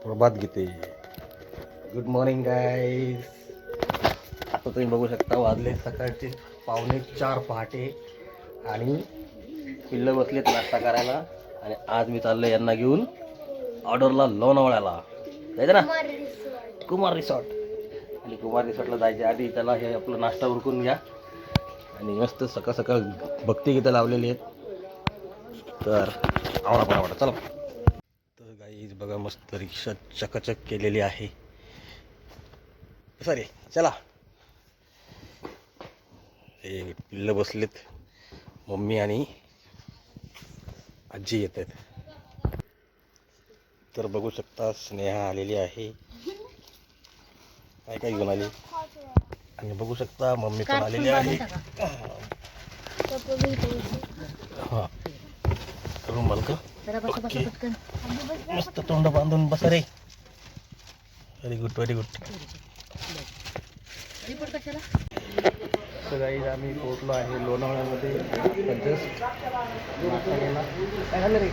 प्रभात Gite. Good morning guys. आता तुम्ही बघू शकता वाजले सकाळचे 3:45 पहाटे आणि पिल्लं बसलेत नाश्ता करायला. आणि आज मी चाललो यांना घेऊन ऑर्डरला लोणावळ्याला जायचं ना, कुमार रिसॉर्ट. आणि कुमार रिसॉर्टला जायच्या आधी त्याला हे आपलं नाश्ता उरकून घ्या. आणि मस्त सकाळ सकाळ भक्तिगीतं लावलेली आहेत, तर आवडा पडा चला. तर गाईज बघा, मस्त रिक्षा चकाचक केलेली आहे. सॉरी चला. हे पिल्लं बसलेत, मम्मी आणि आजी येत आहेत. तर बघू शकता स्नेहा आलेली आहे, काय काय घेऊन आली. आणि बघू शकता मम्मी पण आलेली आहे. हा रुमाल का, मस्त तोंड बांधून बसा रे. Very good very good. तर गाईज आम्ही पोहोचलो आहे लोणावळ्यामध्ये. जस्ट नाश्ता केला. काय झालं रे?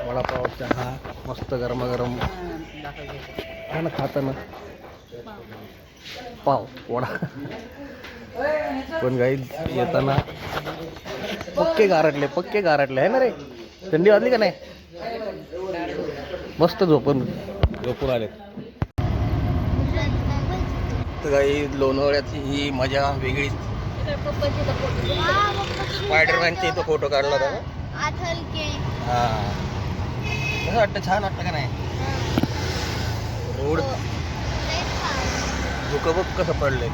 वडापाव चहा मस्त गरमागरम आहे ना, खाताना पाव वडा. पण गाईज येताना पक्के गारटले आहे ना रे. थंडी वाजली का नाही? मस्त झोपून आले. तर काही लोणावळ्याची ही मजा वेगळीच. स्पायडरमॅनचे इथं फोटो काढला होता ना. हा कसं वाटतं? छान वाटतं का नाही? रोड धुकं बघ कसं पडलंय.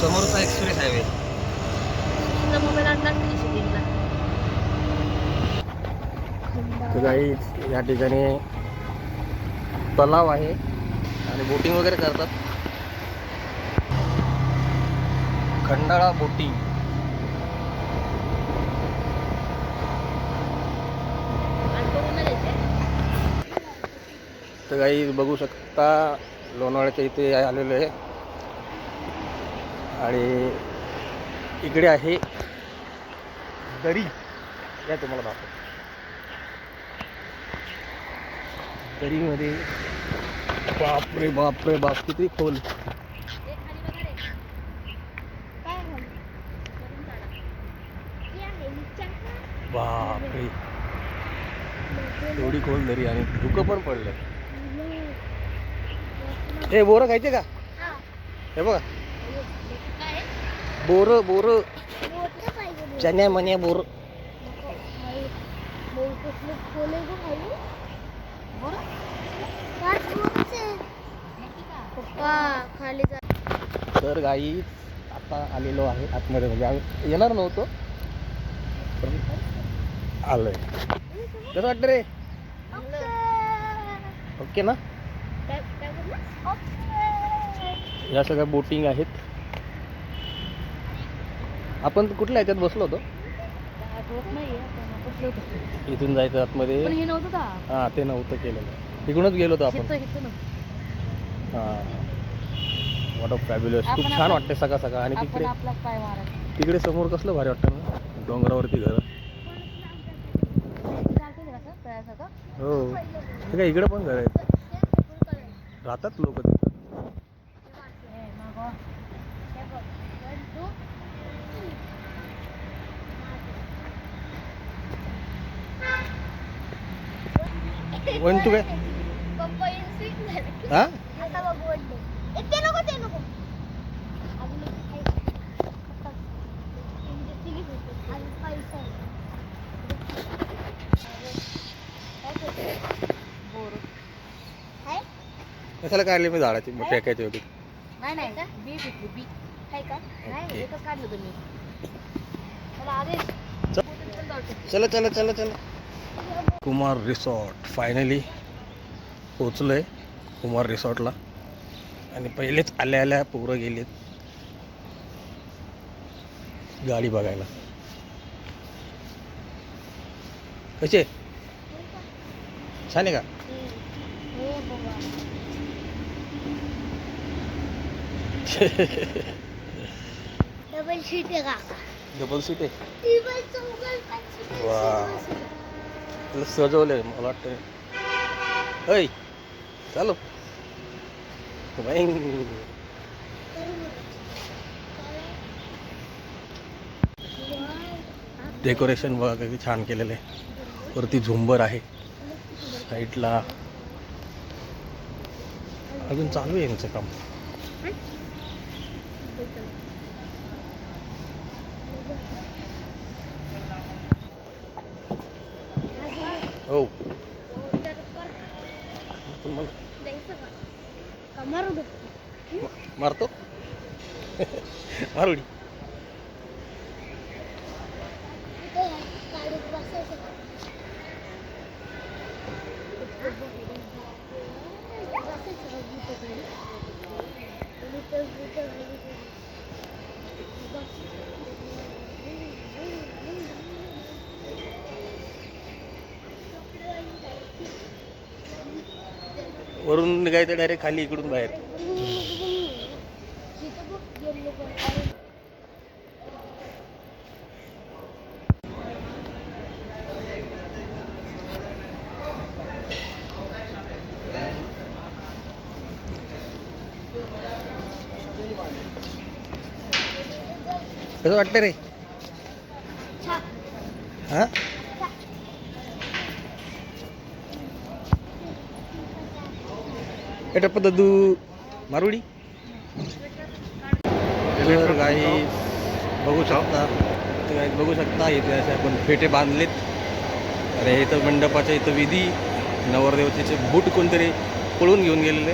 समोरचा एक्सप्रेस हायवे. तर काही या ठिकाणी तलाव आहे आणि बोटिंग वगैरे करतात. खंडाळा बोटिंग. तर काही बघू शकता लोणावळ्याच्या इथे आलेलो आहे. आणि इकडे आहे दरी. या तुम्हाला दाखवतो. दरीमध्ये बापरे बापरे बाप, किती खोल. बापरे एवढी खोल दरी आणि धुकं पण पडलं. हे बोरं खायचे का? हे बघा बोरं चण्या मण्या बोरं. तर गाई आता आलेलो आहे आतमध्ये. म्हणजे आम्ही येणार नव्हतो पण आलोय. कसं वाटतं रे? ओके ना. या सगळ्या बोटिंग आहेत. आपण कुठल्या ह्याच्यात बसलो होतो? इथून जायचं आतमध्ये. हा ते नव्हतं केलेलं, तिकडूनच गेलो होतो आपण. हा वॉट ऑफ फॅब्युलस. खूप छान वाटते सकाळ सकाळ. आणि तिकडे समोर कसलं भारी वाटतं ना, डोंगरावरती घर. हो ते काय इकडे पण घर आहेत, राहतात लोक तिथं. वन तू काय हा कशाला काढली मी झाडाची फेकायची होती. चला चला चला चला. कुमार रिसॉर्ट फायनली पोचलोय कुमार रिसॉर्टला. आणि पहिलेच आल्या आल्या पोरं गेलेत गाडी बघायला. कसे छान आहे का? डबल सीट आहे. वा, तुला सजवलंय मला वाटतं. ऐ चालू बाई. डेकोरेशन बघा किती छान केलेलं आहे. वरती झुंबर आहे, साईडला अजून चालू आहे यांचं काम. हो मारतो मारुडी. वरून निघायचं डायरेक्ट खाली इकडून बाहेर. कसं वाटतं रे? हा एटप्पा ददू मारुडी. तर गाई बघू शकता इथे असे आपण फेटे बांधलेत. अरे इथं मंडपाच्या इथं विधी नवरदेवतेचे बूट कोणतरी पळून घेऊन गेलेले.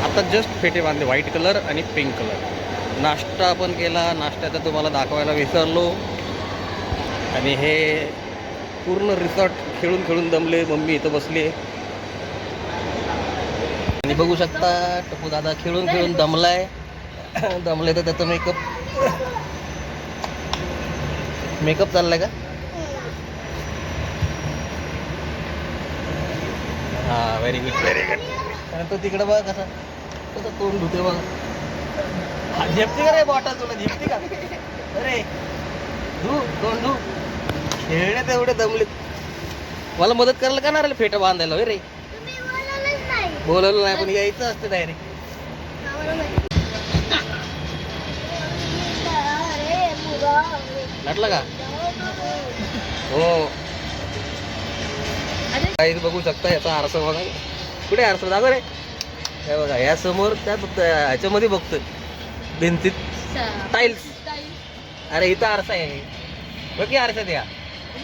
आता जस्ट फेटे बांधले, व्हाईट कलर आणि पिंक कलर. नाश्ता आपण केला, नाश्त्याचा तुम्हाला दाखवायला विसरलो. आणि हे पूर्ण रिसॉर्ट खेळून खेळून दमले. मम्मी इथं बसली आणि बघू शकता टप्पू दादा खेळून खेळून दमलाय. दमले तर त्याचा मेकअप चाललाय का? हा व्हेरी गुड व्हेरी गुड. आणि तो तिकडे बघा कसं तोंड धुते बघा. झेपते का रे बॉटल? तुला झेपते का? अरे तोंड धू. खेळण्यात एवढे दमले. मला मदत करायला का ना फेटा बांधायला? रे बोलवलं नाही पण यायचं असतं डायरेक्ट. नटला का? हो काही बघू शकता. याचा आरसा बघा. कुठे आरसा दाखव रे? हे बघा या समोर त्या ह्याच्यामध्ये बघतोय भिंतीत टाईल्स. अरे इथं आरसा आहे बघ की. आरसा द्या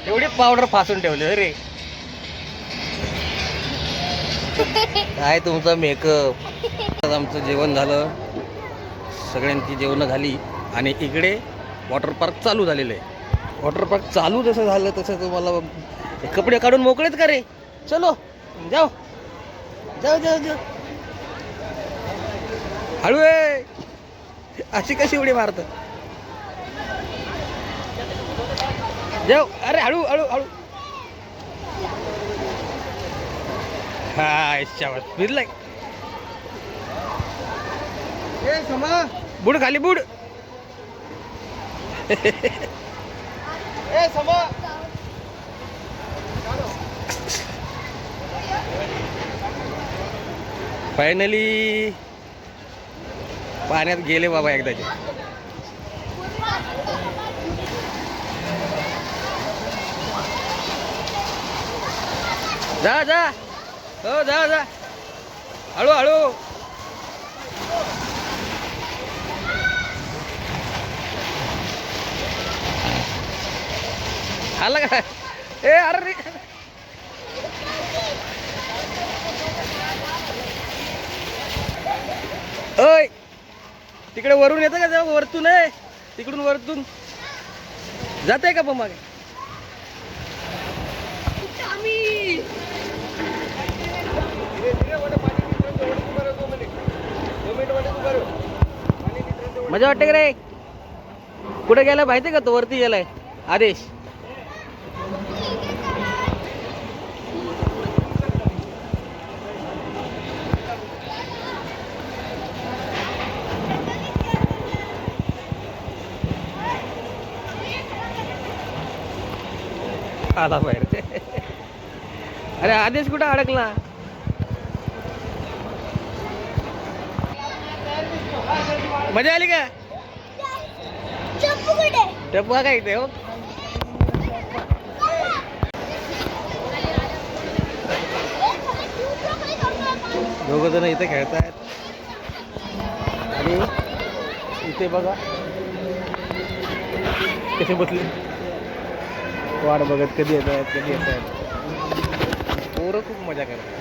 एवढी पावडर फासून ठेवले रे. काय तुमचा मेकअप. आमचं जेवण झालं, सगळ्यांची जेवणं झाली आणि इकडे वॉटर पार्क चालू झालेलं आहे. वॉटर पार्क चालू जसं झालं तसं तुम्हाला कपडे काढून मोकळेच का रे? चलो जाओ जाओ जाओ जाओ. हळू आहे अशी कशी उडी मारत? जाऊ. अरे हळू हळू हळू. हा शाबास फिरलाय. बुड खाली बुड. फायनली पाण्यात गेले बाबा एकदाचे. जा जा हो जा जा हळू हळू. आला का? ए अरे ओय तिकडे वरून येतं का? जेव्हा वरतून आहे तिकडून वरतून जाते का? पण मागे मजा वाटते का रे? कुठे गेलाय माहिती का? तो वरती गेलाय आदेश. आला बाहेर. अरे आदेश कुठं अडकला? मजा आली का? टप्पू काय इथे हो. दोघ जण इथे खेळतायत आणि इथे बघा कसे बसले वाट बघत कधी येत आहेत. पोरं खूप मजा करतात.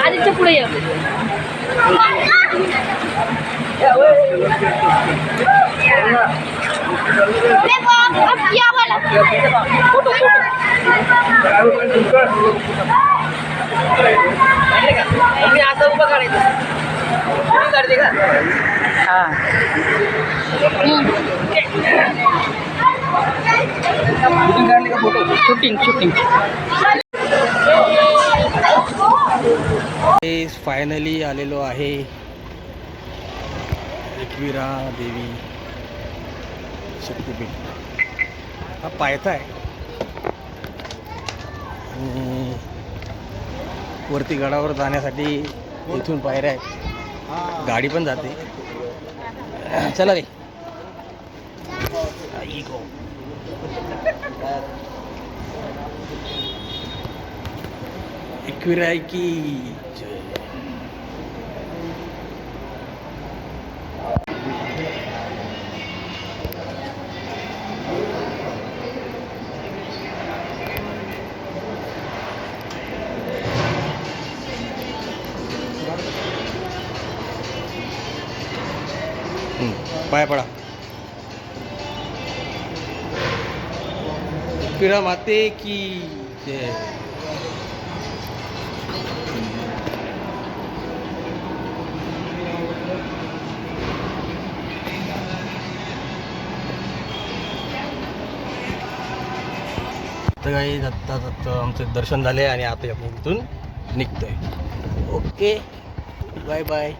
आधीच्या पुढे ये. असं उभं काढायचं काढते का? हा काढले का फोटो? शूटिंग फायनली आलेलो आहे एकविरा देवी शक्तीपीठ. हा पायथा आहे आणि वरती गडावर जाण्यासाठी इथून पायऱ्या आहेत. गाडी पण जाते. चला रे. एकविरा की जय. पाय पडा. एकविरा माते की जय. तर काही आत्ता आमचं दर्शन झाले आणि आता आपण इथून निघतोय. Okay bye bye.